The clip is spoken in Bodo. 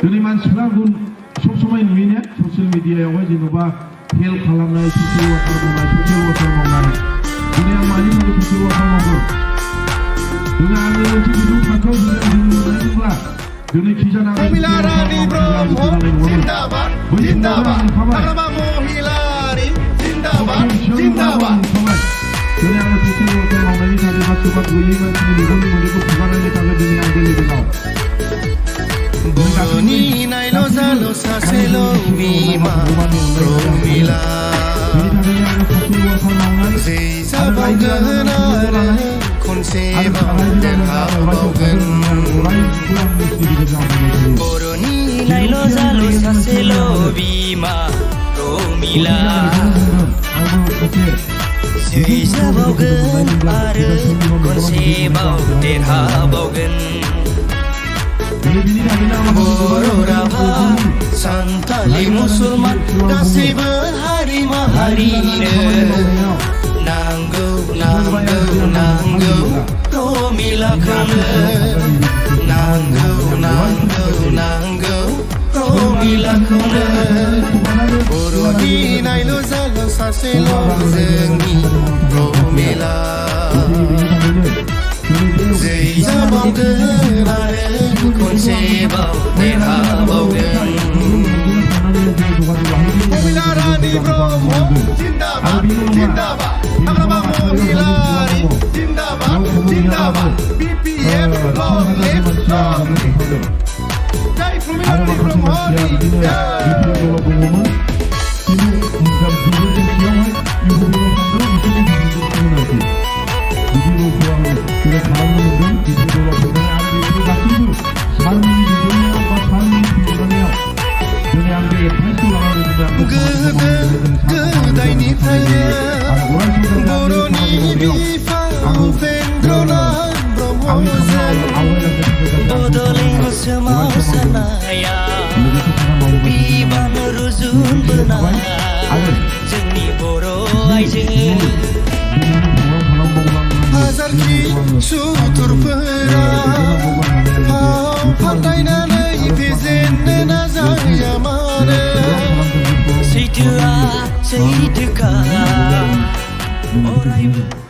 दिनै मानसिफ्रा सब समाय नुयोना ससियेल मिडियायावहाय जेन'बा हेल्प खालामनाय ससियेल वार्कार मावनाय ससियेल वार्कार मावनाय दिनै आं मानि थाखाय ससियेल वार्कार मावगोन दिनै आङो मोनसे गोजौ थाखोआव मोननायमोनब्ला दिनै खिजाना महिलारानी ब्रह्म जिंदाबाद जिंदाबाद हाग्रामा महिलारी जिंदाबाद जिंदाबाद दिनै आङो ससियेल वार्कार मावनायनि थाखाय बा सोरबा गैयै मानसिनि मेगननि मोदैखौ फुगारनायनि थाखाय दिनै आं दिल्लीआव बर'नि नायल' जाल' सासेल' बिमा रमिला जै जाबावगोन आरो खनसेबाव देरहाबावगोन बर'नि नायल' जाल' सासेल' बिमा रमिला जै जाबावगोन आरो खनसेबाव देरहाबावगोन बर' राभा सान्थालि मुसलमान गासैबो हारि माहारिनो नांगौ नांगौ नांगौ रमिलाखौनो नांगौ नांगौ नांगौ रमिलाखौनो बर'नि नायल' जाल' सासेल' जोंनि रमिला जै जाबावगोन आरो खनसेबाव देरहाबावगोन महिलारानी ब्रह्म जिंदाबाद जिंदाबाद हाग्रामा महिलारी जिंदाबाद जिंदाबाद BPF long live long जय महिलारानी ब्रह्मनि गोदो बर'नि बिफा उपेन्द्रनाथ ब्रह्मजों बड'लेण्ड सोमावसारनाया बिबान रुजुनबोनाय जोंनि बर' आइजो हाजारखि सुथुरफोरा फाव फान्दायनानै फेजेननो नाजाया मानो सैथोआ सैथोखा अरायबो